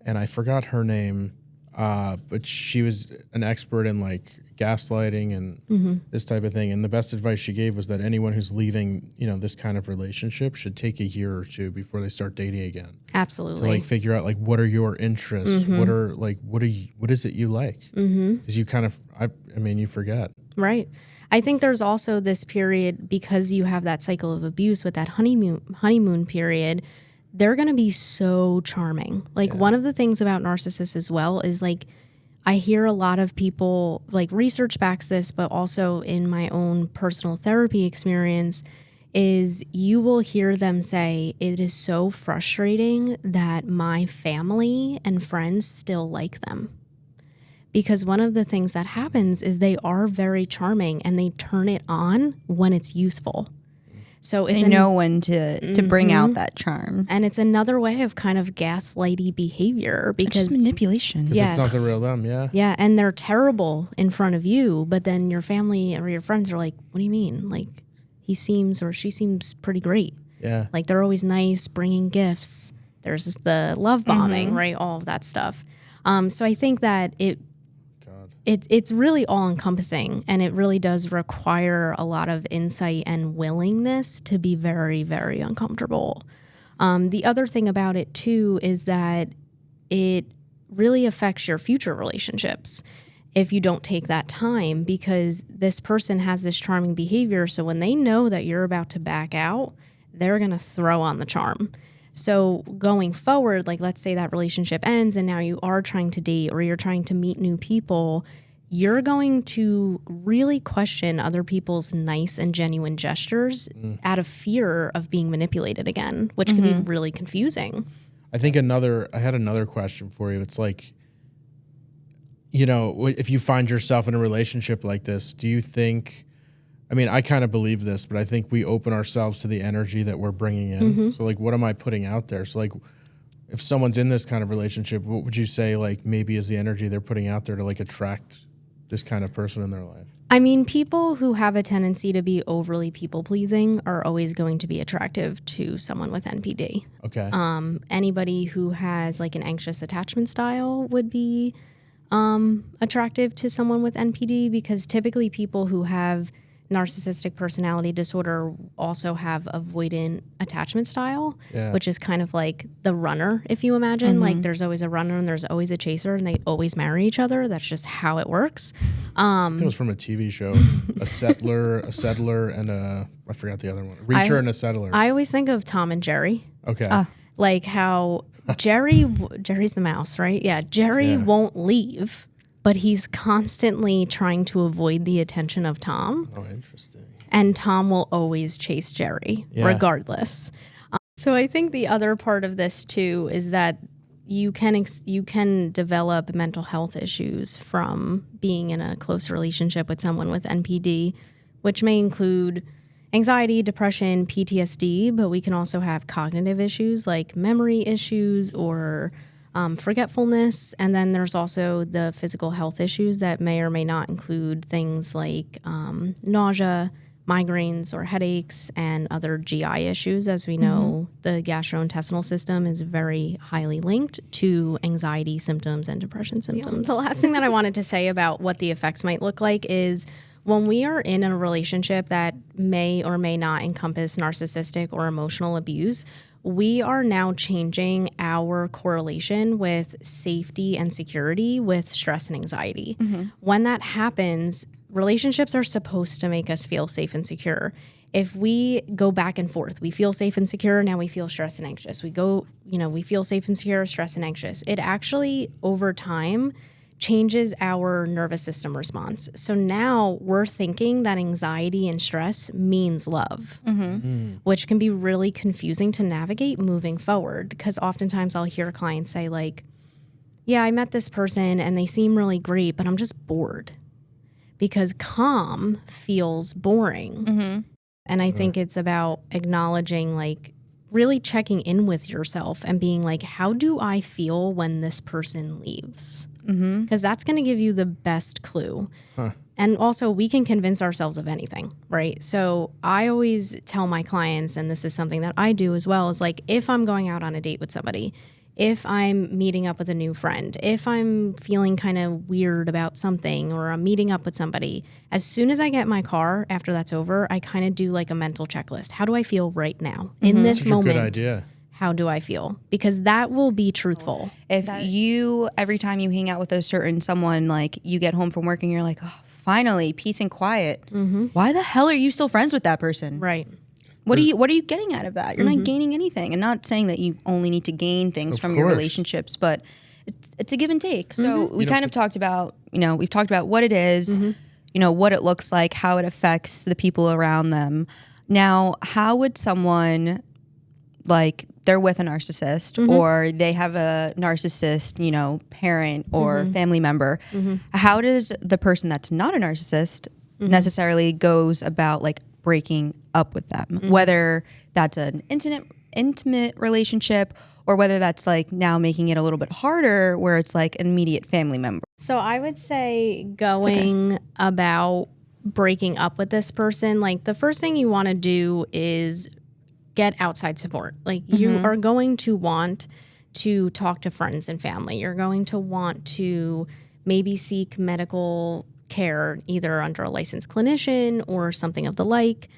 and I forgot her name, but she was an expert in like gaslighting and this type of thing. And the best advice she gave was that anyone who's leaving, this kind of relationship should take a year or two before they start dating again. Absolutely. To like figure out like, what are your interests? What is it you like? Because you kind of, you forget. Right. I think there's also this period, because you have that cycle of abuse with that honeymoon period, they're going to be so charming. Like one of the things about narcissists as well is like, I hear a lot of people, like research backs this, but also in my own personal therapy experience, is you will hear them say, it is so frustrating that my family and friends still like them. Because one of the things that happens is they are very charming and they turn it on when it's useful. So it's they know when to bring out that charm. And it's another way of kind of gaslighty behavior, because it's just manipulation. Because it's not the real them, yeah. Yeah, and they're terrible in front of you, but then your family or your friends are like, what do you mean? Like, he seems or she seems pretty great. Yeah. Like, they're always nice, bringing gifts. There's the love bombing, right? All of that stuff. So I think that it's really all-encompassing, and it really does require a lot of insight and willingness to be very, very uncomfortable. The other thing about it, too, is that it really affects your future relationships if you don't take that time, because this person has this charming behavior, so when they know that you're about to back out, they're going to throw on the charm. So going forward, like let's say that relationship ends and now you are trying to date or you're trying to meet new people, you're going to really question other people's nice and genuine gestures out of fear of being manipulated again, which can be really confusing. I think I had another question for you. It's like, if you find yourself in a relationship like this, do you think, I kind of believe this, but I think we open ourselves to the energy that we're bringing in. So like, what am I putting out there? So like, if someone's in this kind of relationship, what would you say, like, maybe is the energy they're putting out there to like attract this kind of person in their life? People who have a tendency to be overly people-pleasing are always going to be attractive to someone with NPD. Okay. Anybody who has like an anxious attachment style would be attractive to someone with NPD, because typically people who have narcissistic personality disorder also have avoidant attachment style, which is kind of like the runner, if you imagine. Like there's always a runner and there's always a chaser, and they always marry each other. That's just how it works. I think it was from a TV show. A settler, and I forgot the other one. A reacher and a settler. I always think of Tom and Jerry. Okay. Like how Jerry's the mouse, right? Yeah, Jerry won't leave, but he's constantly trying to avoid the attention of Tom. Oh, interesting. And Tom will always chase Jerry, regardless. So I think the other part of this, too, is that you can develop mental health issues from being in a close relationship with someone with NPD, which may include anxiety, depression, PTSD, but we can also have cognitive issues like memory issues or forgetfulness. And then there's also the physical health issues that may or may not include things like nausea, migraines or headaches, and other GI issues. As we know, the gastrointestinal system is very highly linked to anxiety symptoms and depression symptoms. The last thing that I wanted to say about what the effects might look like is when we are in a relationship that may or may not encompass narcissistic or emotional abuse, we are now changing our correlation with safety and security with stress and anxiety. When that happens, relationships are supposed to make us feel safe and secure. If we go back and forth, we feel safe and secure, now we feel stressed and anxious. We feel safe and secure, stressed and anxious. It actually, over time, changes our nervous system response. So now we're thinking that anxiety and stress means love, which can be really confusing to navigate moving forward. Because oftentimes I'll hear clients say like, yeah, I met this person and they seem really great, but I'm just bored because calm feels boring. And I think it's about acknowledging, like, really checking in with yourself and being like, how do I feel when this person leaves? Because that's going to give you the best clue. And also, we can convince ourselves of anything, right? So I always tell my clients, and this is something that I do as well, is like, if I'm going out on a date with somebody, if I'm meeting up with a new friend, if I'm feeling kind of weird about something, or I'm meeting up with somebody, as soon as I get in my car after that's over, I kind of do like a mental checklist. How do I feel right now in this moment? Good idea. How do I feel? Because that will be truthful. If you, every time you hang out with a certain someone, like you get home from work and you're like, oh, finally, peace and quiet. Why the hell are you still friends with that person? Right. What are you getting out of that? You're not gaining anything. And not saying that you only need to gain things from your relationships, but it's a give and take. So we kind of talked about, we've talked about what it is, what it looks like, how it affects the people around them. Now, how would someone, like, they're with a narcissist or they have a narcissist, parent or family member. How does the person that's not a narcissist necessarily goes about, like, breaking up with them, whether that's an intimate relationship or whether that's like now making it a little bit harder where it's like an immediate family member? So I would say going about breaking up with this person, like the first thing you want to do is get outside support. Like you are going to want to talk to friends and family. You're going to want to maybe seek medical care either under a licensed clinician or something of the like.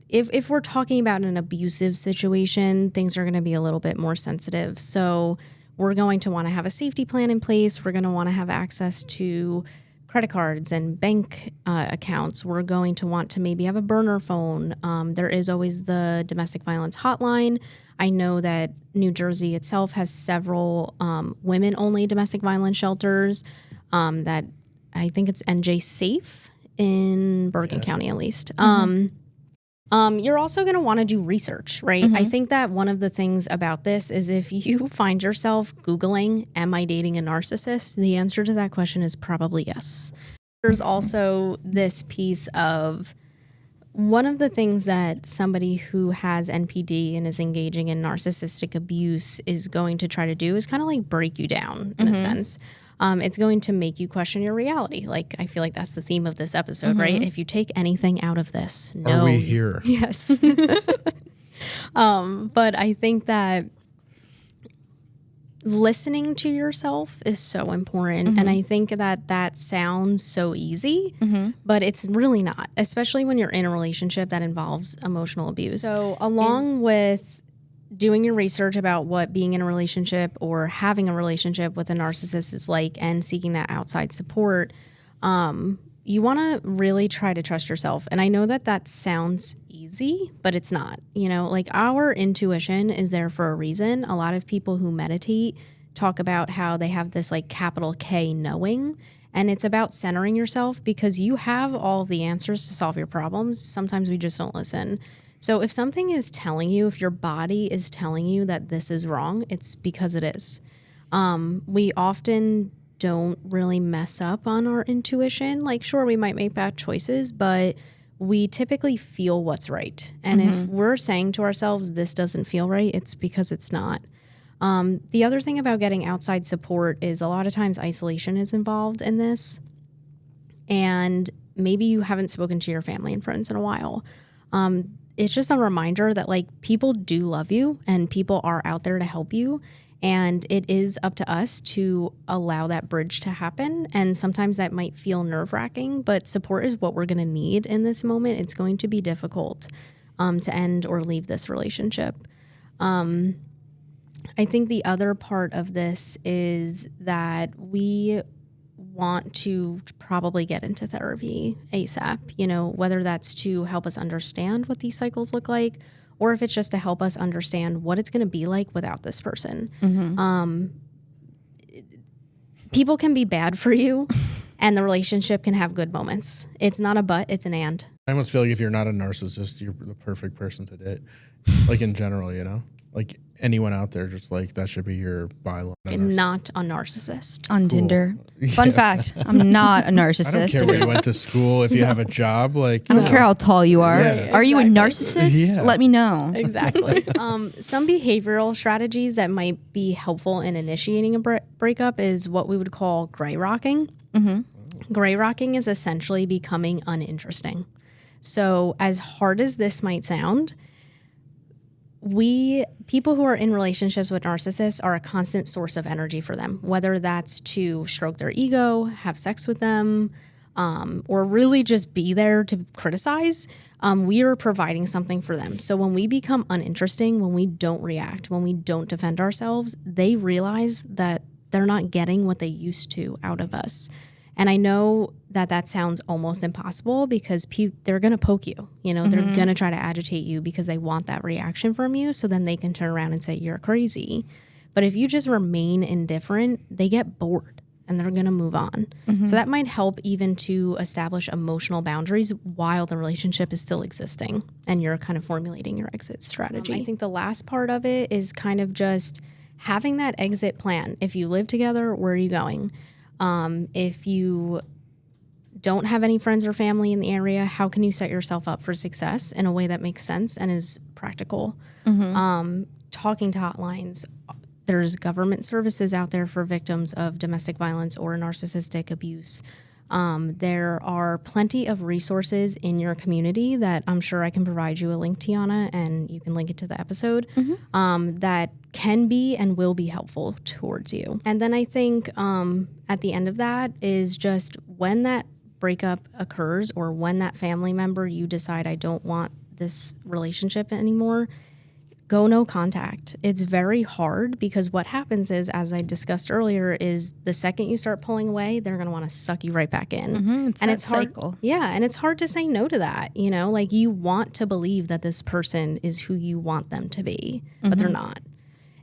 If we're talking about an abusive situation, things are going to be a little bit more sensitive. So we're going to want to have a safety plan in place. We're going to want to have access to credit cards and bank accounts. We're going to want to maybe have a burner phone. There is always the domestic violence hotline. I know that New Jersey itself has several women-only domestic violence shelters that I think it's NJ Safe in Bergen County, at least. You're also going to want to do research, right? I think that one of the things about this is if you find yourself Googling, am I dating a narcissist? The answer to that question is probably yes. There's also this piece of one of the things that somebody who has NPD and is engaging in narcissistic abuse is going to try to do is kind of like break you down in a sense. It's going to make you question your reality. Like, I feel like that's the theme of this episode, right? If you take anything out of this, Are we here? Yes. But I think that listening to yourself is so important. And I think that that sounds so easy, but it's really not, especially when you're in a relationship that involves emotional abuse. So along with doing your research about what being in a relationship or having a relationship with a narcissist is like and seeking that outside support, you want to really try to trust yourself. And I know that that sounds easy, but it's not. Like our intuition is there for a reason. A lot of people who meditate talk about how they have this like capital K knowing. And it's about centering yourself because you have all of the answers to solve your problems. Sometimes we just don't listen. So if something is telling you, if your body is telling you that this is wrong, it's because it is. We often don't really mess up on our intuition. Like, sure, we might make bad choices, but we typically feel what's right. And if we're saying to ourselves, this doesn't feel right, it's because it's not. The other thing about getting outside support is a lot of times isolation is involved in this. And maybe you haven't spoken to your family and friends in a while. It's just a reminder that like people do love you and people are out there to help you. And it is up to us to allow that bridge to happen. And sometimes that might feel nerve-wracking, but support is what we're going to need in this moment. It's going to be difficult to end or leave this relationship. I think the other part of this is that we want to probably get into therapy ASAP, whether that's to help us understand what these cycles look like, or if it's just to help us understand what it's going to be like without this person. people can be bad for you and the relationship can have good moments. It's not a but, it's an and. I almost feel like if you're not a narcissist, you're the perfect person to date. Like in general, you know? Like anyone out there, just like that should be your byline. Not a narcissist. On Tinder. Fun fact, I'm not a narcissist. I don't care where you went to school. If you have a job, like I don't care how tall you are. Yeah. Are you a narcissist? Yeah. Let me know. Exactly. Some behavioral strategies that might be helpful in initiating a breakup is what we would call gray rocking. Gray rocking is essentially becoming uninteresting. So as hard as this might sound, people who are in relationships with narcissists are a constant source of energy for them, whether that's to stroke their ego, have sex with them, or really just be there to criticize. We are providing something for them. So when we become uninteresting, when we don't react, when we don't defend ourselves, they realize that they're not getting what they used to out of us. And I know that sounds almost impossible because they're going to poke you. You know, they're going to try to agitate you because they want that reaction from you. So then they can turn around and say, you're crazy. But if you just remain indifferent, they get bored and they're going to move on. So that might help even to establish emotional boundaries while the relationship is still existing and you're kind of formulating your exit strategy. I think the last part of it is kind of just having that exit plan. If you live together, where are you going? If you don't have any friends or family in the area, how can you set yourself up for success in a way that makes sense and is practical? Talking to hotlines. There's government services out there for victims of domestic violence or narcissistic abuse. There are plenty of resources in your community that I'm sure I can provide you a link, Tiana, and you can link it to the episode, that can be and will be helpful towards you. And then I think at the end of that is just when that breakup occurs or when that family member, you decide I don't want this relationship anymore, go no contact. It's very hard because what happens is, as I discussed earlier, is the second you start pulling away, they're going to want to suck you right back in. It's hard. Cycle. Yeah. And it's hard to say no to that. You know, like you want to believe that this person is who you want them to be, but they're not.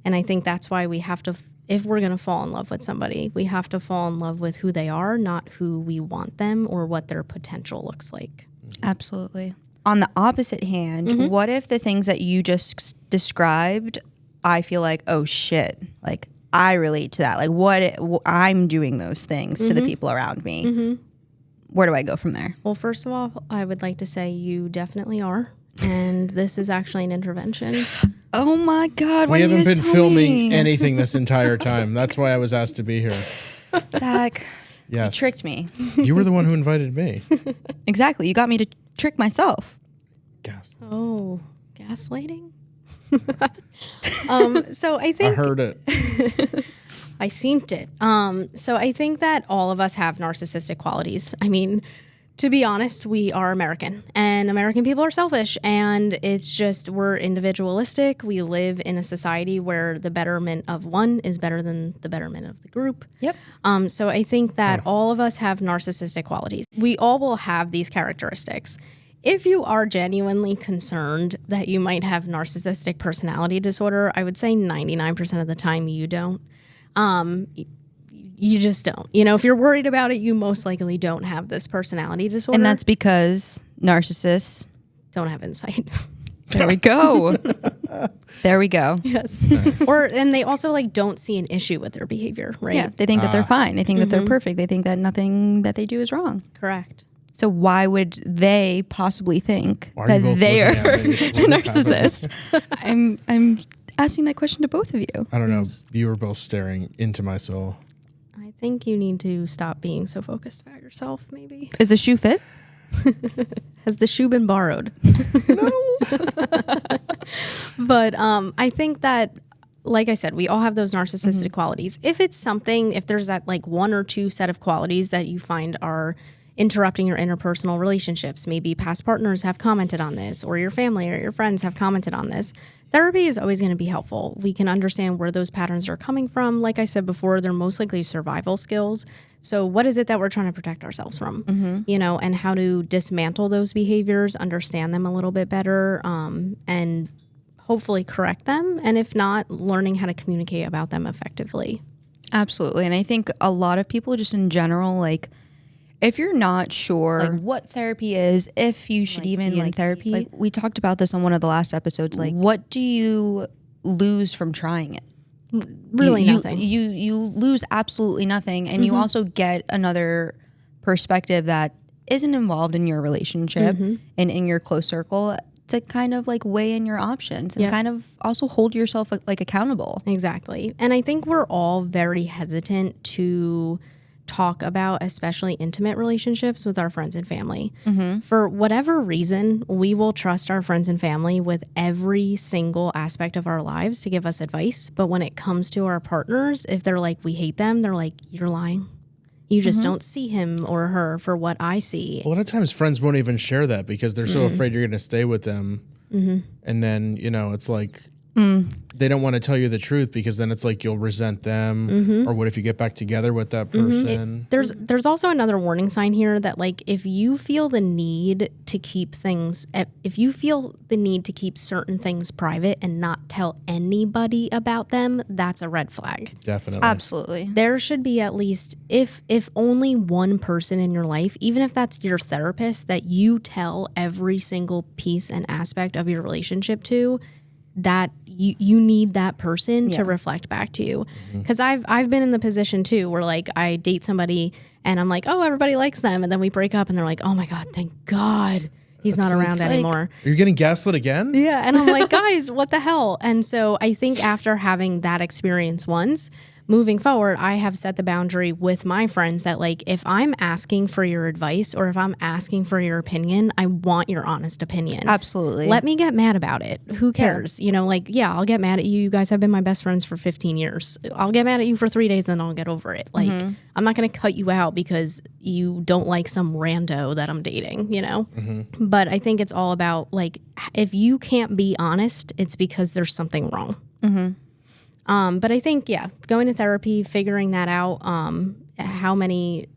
And I think that's why we have to, if we're going to fall in love with somebody, we have to fall in love with who they are, not who we want them or what their potential looks like. Absolutely. On the opposite hand, what if the things that you just described, I feel like, oh shit, like I relate to that. Like I'm doing those things to the people around me. Where do I go from there? Well, first of all, I would like to say you definitely are. And this is actually an intervention. Oh my God. We haven't been filming anything this entire time. That's why I was asked to be here. Zach, Yes. you tricked me. You were the one who invited me. Exactly. You got me to trick myself. Yes. Oh, gaslighting? So I think I heard it. I synced it. So I think that all of us have narcissistic qualities. I mean, to be honest, we are American and American people are selfish and it's just, we're individualistic. We live in a society where the betterment of one is better than the betterment of the group. Yep. So I think that all of us have narcissistic qualities. We all will have these characteristics. If you are genuinely concerned that you might have narcissistic personality disorder, I would say 99% of the time you don't. You just don't. You know, if you're worried about it, you most likely don't have this personality disorder. And that's because narcissists don't have insight. There we go. There we go. Yes. Nice. And they also like don't see an issue with their behavior, right? Yeah, they think that they're fine. They think that they're perfect. They think that nothing that they do is wrong. Correct. So why would they possibly think Why are that you both they are looking at me? a What is narcissist? I'm asking that question to both of you. I don't know. You were both staring into my soul. I think you need to stop being so focused about yourself, maybe. Is the shoe fit? Has the shoe been borrowed? No. But I think that, like I said, we all have those narcissistic qualities. If it's something, if there's that like one or two set of qualities that you find are interrupting your interpersonal relationships, maybe past partners have commented on this, or your family or your friends have commented on this, therapy is always going to be helpful. We can understand where those patterns are coming from. Like I said before, they're most likely survival skills. So what is it that we're trying to protect ourselves from, you know, and how to dismantle those behaviors, understand them a little bit better, and hopefully correct them. And if not, learning how to communicate about them effectively. Absolutely. And I think a lot of people just in general, like, if you're not sure like what therapy is, if you should even be in therapy, like we talked about this on one of the last episodes, like what do you lose from trying it? Really nothing. You lose absolutely nothing. And you also get another perspective that isn't involved in your relationship and in your close circle to kind of like weigh in your options and kind of also hold yourself like accountable. Exactly. And I think we're all very hesitant to talk about especially intimate relationships with our friends and family. For whatever reason, we will trust our friends and family with every single aspect of our lives to give us advice. But when it comes to our partners, if they're like, we hate them, they're like, you're lying. You just don't see him or her for what I see. A lot of times friends won't even share that because they're so afraid you're going to stay with them. And then, you know, it's like they don't want to tell you the truth because then it's like you'll resent them. Or what if you get back together with that person? There's also another warning sign here that like if you feel the need to keep certain things private and not tell anybody about them, that's a red flag. Definitely. Absolutely. There should be at least, if only one person in your life, even if that's your therapist, that you tell every single piece and aspect of your relationship to, that you need that person to reflect back to you. Because I've been in the position too where like I date somebody and I'm like, oh, everybody likes them, and then we break up and they're like, oh my God, thank God he's not around anymore. You're getting gaslit again? Yeah. And I'm like, guys, what the hell? And so I think after having that experience once, moving forward, I have set the boundary with my friends that like, if I'm asking for your advice or if I'm asking for your opinion, I want your honest opinion. Absolutely. Let me get mad about it. Who cares? You know, like, yeah, I'll get mad at you. You guys have been my best friends for 15 years. I'll get mad at you for 3 days, then I'll get over it. Like, I'm not going to cut you out because you don't like some rando that I'm dating, you know? But I think it's all about like, if you can't be honest, it's because there's something wrong. But I think, going to therapy, figuring that out, how many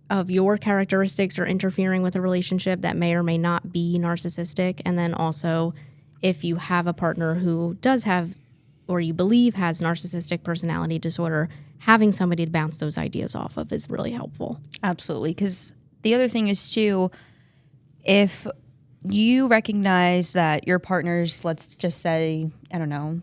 of your characteristics are interfering with a relationship that may or may not be narcissistic. And then also if you have a partner who does have, or you believe has narcissistic personality disorder, having somebody to bounce those ideas off of is really helpful. Absolutely. Because the other thing is too, if you recognize that your partner's, let's just say, I don't know,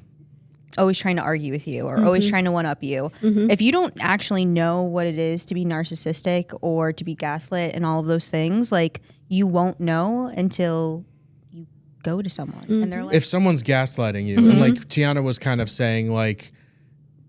always trying to argue with you or always trying to one-up you. If you don't actually know what it is to be narcissistic or to be gaslit and all of those things, like you won't know until you go to someone. And they're like, if someone's gaslighting you, and like Tiana was kind of saying like,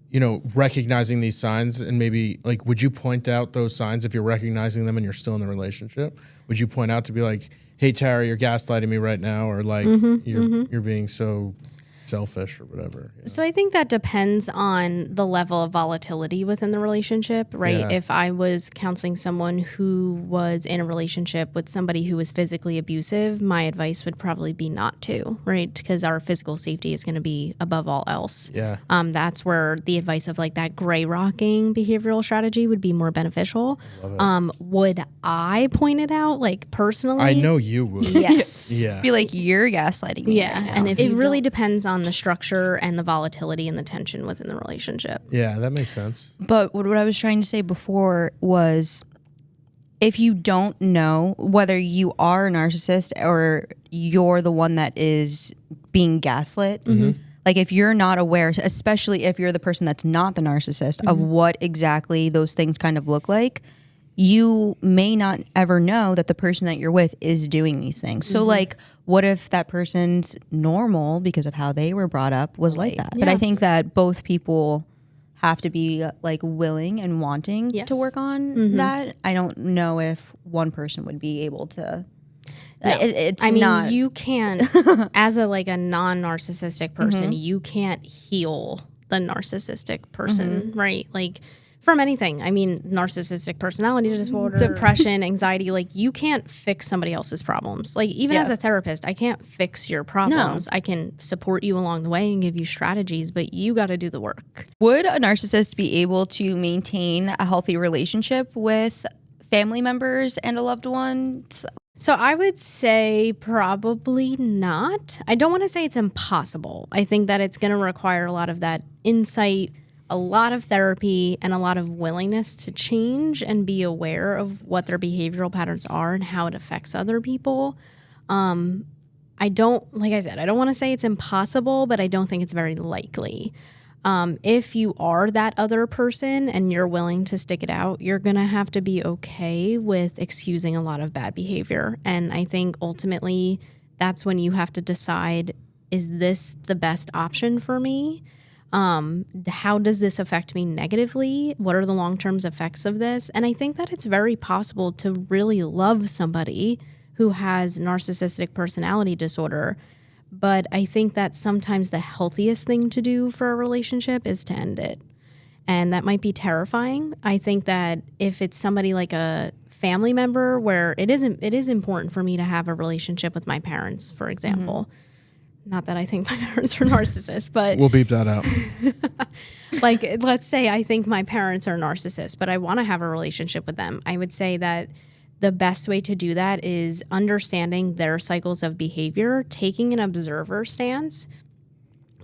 you know, recognizing these signs and maybe like, would you point out those signs if you're recognizing them and you're still in the relationship? Would you point out to be like, hey, Tara, you're gaslighting me right now, or like you're being so selfish or whatever. You know? So I think that depends on the level of volatility within the relationship, right? Yeah. If I was counseling someone who was in a relationship with somebody who was physically abusive, my advice would probably be not to, right? Because our physical safety is going to be above all else. Yeah. That's where the advice of like that gray rocking behavioral strategy would be more beneficial. Would I point it out like personally? I know you would. Yes. Yeah. be like, you're gaslighting me. Yeah. Right now. And if it really depends on the structure and the volatility and the tension within the relationship. Yeah, that makes sense. But what I was trying to say before was, if you don't know whether you are a narcissist or you're the one that is being gaslit, like if you're not aware, especially if you're the person that's not the narcissist, of what exactly those things kind of look like, you may not ever know that the person that you're with is doing these things. So like, what if that person's normal because of how they were brought up was like that? But I think that both people have to be like willing and wanting to work on that. I don't know if one person would be able to. No. You can't, as a like a non-narcissistic person, you can't heal the narcissistic person, right? Like from anything. I mean, narcissistic personality disorder, depression, anxiety, like you can't fix somebody else's problems. Like even as a therapist, I can't fix your problems. I can support you along the way and give you strategies, but you got to do the work. Would a narcissist be able to maintain a healthy relationship with family members and a loved one? So I would say probably not. I don't want to say it's impossible. I think that it's going to require a lot of that insight, a lot of therapy and a lot of willingness to change and be aware of what their behavioral patterns are and how it affects other people. I don't want to say it's impossible, but I don't think it's very likely. If you are that other person and you're willing to stick it out, you're going to have to be okay with excusing a lot of bad behavior. And I think ultimately that's when you have to decide, is this the best option for me? How does this affect me negatively? What are the long-term effects of this? And I think that it's very possible to really love somebody who has narcissistic personality disorder. But I think that sometimes the healthiest thing to do for a relationship is to end it. And that might be terrifying. I think that if it's somebody like a family member where it is important for me to have a relationship with my parents, for example. Not that I think my parents are narcissists, but we'll beep that out. Like, let's say I think my parents are narcissists, but I want to have a relationship with them. I would say that the best way to do that is understanding their cycles of behavior, taking an observer stance.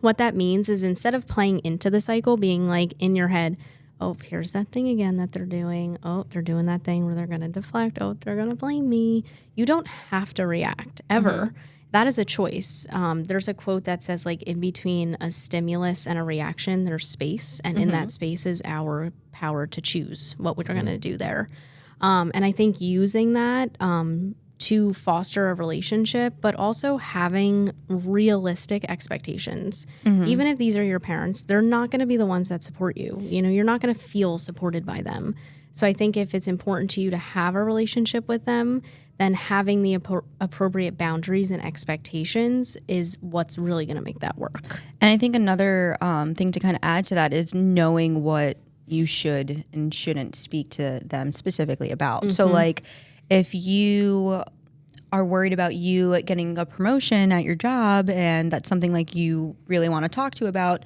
What that means is instead of playing into the cycle, being like in your head, oh, here's that thing again that they're doing. Oh, they're doing that thing where they're going to deflect. Oh, they're going to blame me. You don't have to react ever. That is a choice. There's a quote that says, like, in between a stimulus and a reaction, there's space. And in that space is our power to choose what we're going to do there. And I think using that to foster a relationship, but also having realistic expectations. Even if these are your parents, they're not going to be the ones that support you. You know, you're not going to feel supported by them. So I think if it's important to you to have a relationship with them, then having the appropriate boundaries and expectations is what's really going to make that work. And I think another thing to kind of add to that is knowing what you should and shouldn't speak to them specifically about. So like if you are worried about you getting a promotion at your job and that's something like you really want to talk to about,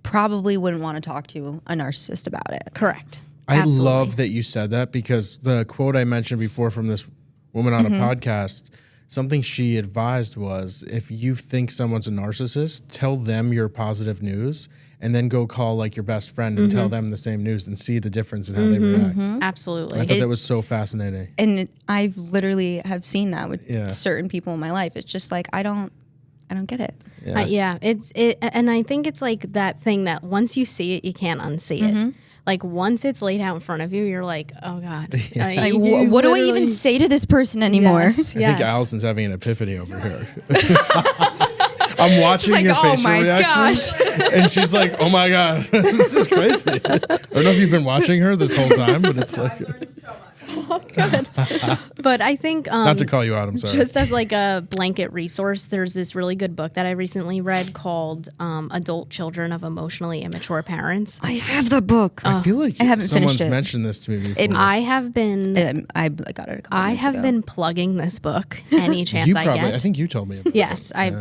probably wouldn't want to talk to a narcissist about it. Correct. I love that you said that, because the quote I mentioned before from this woman on a podcast, something she advised was, if you think someone's a narcissist, tell them your positive news and then go call like your best friend and tell them the same news and see the difference in how they react. Absolutely. I thought that was so fascinating. And I've literally have seen that with certain people in my life. It's just like, I don't get it. And I think it's like that thing that once you see it, you can't unsee it. Like once it's laid out in front of you, you're like, oh God. Like, what do I even say to this person anymore? Yes, I think Allison's having an epiphany over here. I'm watching like, your oh facial my reactions, and she's like, "Oh my God, this is crazy." I don't know if you've been watching her this whole time, but it's like, I've learned so much. Oh, good. But I think not to call you out, I'm sorry. Just as like a blanket resource, there's this really good book that I recently read called Adult Children of Emotionally Immature Parents. I have the book. I feel like I haven't someone's finished it. mentioned this to me before. I have been I got it a couple minutes have ago. been plugging this book any chance I get. I think you told me about Yes, I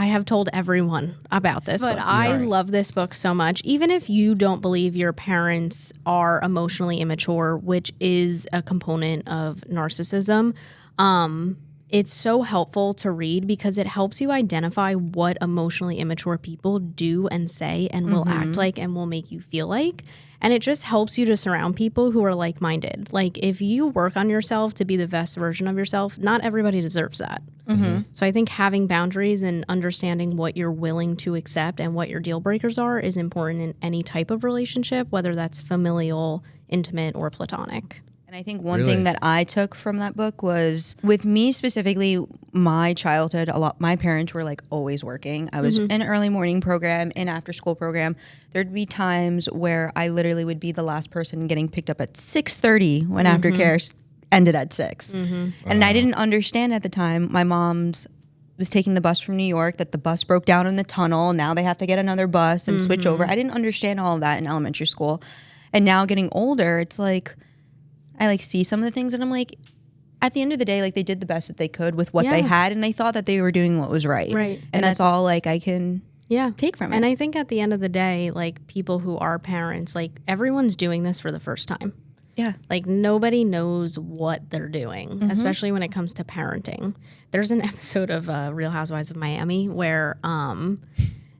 have told everyone about this, but I love this book so much. Even if you don't believe your parents are emotionally immature, which is a component of narcissism, it's so helpful to read because it helps you identify what emotionally immature people do and say and will act like and will make you feel like. And it just helps you to surround people who are like-minded. Like if you work on yourself to be the best version of yourself, not everybody deserves that. So I think having boundaries and understanding what you're willing to accept and what your deal breakers are is important in any type of relationship, whether that's familial, intimate, or platonic. And I think one thing that I took from that book was, with me specifically, my childhood, my parents were like always working. I was in early morning program, in after school program. There'd be times where I literally would be the last person getting picked up at 6:30 when aftercare ended at 6. And I didn't understand at the time. My mom's was taking the bus from New York, that the bus broke down in the tunnel. Now they have to get another bus and switch over. I didn't understand all of that in elementary school. And now getting older, it's like, I like see some of the things and I'm like, at the end of the day, like they did the best that they could with what they had, and they thought that they were doing what was right. Right. And that's all like I can take from it. And I think at the end of the day, like people who are parents, like everyone's doing this for the first time. Yeah. Like nobody knows what they're doing, especially when it comes to parenting. There's an episode of Real Housewives of Miami where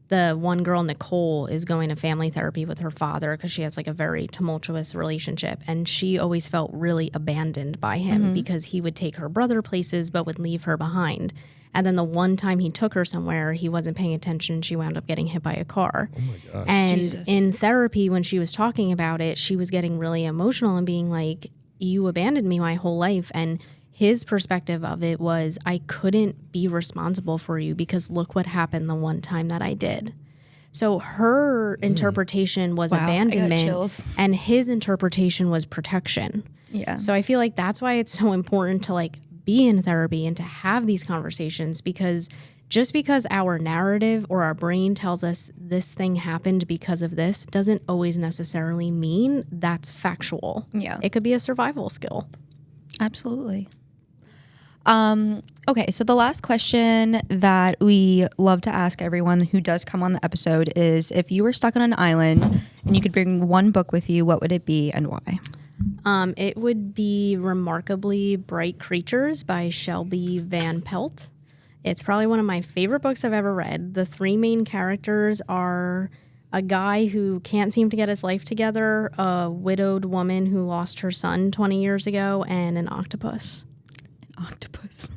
the one girl, Nicole, is going to family therapy with her father because she has like a very tumultuous relationship. And she always felt really abandoned by him because he would take her brother places but would leave her behind. And then the one time he took her somewhere, he wasn't paying attention. She wound up getting hit by a car. Oh my God. And in therapy, when she was talking about it, she was getting really emotional and being like, you abandoned me my whole life. And his perspective of it was, I couldn't be responsible for you because look what happened the one time that I did. So her interpretation was abandonment and his interpretation was protection. Yeah. So I feel like that's why it's so important to like be in therapy and to have these conversations, because just because our narrative or our brain tells us this thing happened because of this doesn't always necessarily mean that's factual. Yeah. It could be a survival skill. Absolutely. Okay, so the last question that we love to ask everyone who does come on the episode is, if you were stuck on an island and you could bring one book with you, what would it be and why? It would be Remarkably Bright Creatures by Shelby Van Pelt. It's probably one of my favorite books I've ever read. The three main characters are a guy who can't seem to get his life together, a widowed woman who lost her son 20 years ago, and an octopus. An octopus.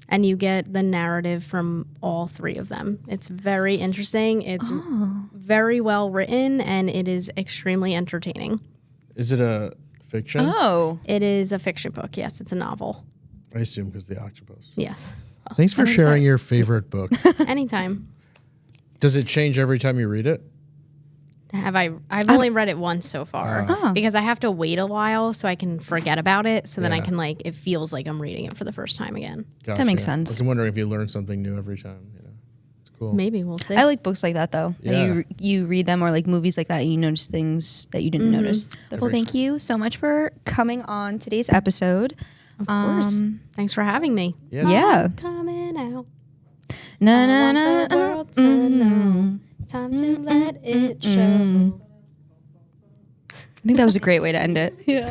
And you get the narrative from all three of them. It's very interesting. It's very well written, and it is extremely entertaining. Is it a fiction? Oh. It is a fiction book. Yes, it's a novel. I assume because the octopus. Yes. Thanks for sharing your favorite book. Anytime. Does it change every time you read it? I've only read it once so far because I have to wait a while so I can forget about it. So then I can it feels like I'm reading it for the first time again. Gotcha. That makes sense. I'm wondering if you learn something new every time. It's cool. Maybe we'll see. I like books like that though. Yeah. That you read them, or like movies like that and you notice things that you didn't notice. Well, thank you so much for coming on today's episode. Of course. Thanks for having me. Yeah. Coming out. Na, I na, want na, the world to know. Time to let it show. I think that was a great way to end it. Yeah.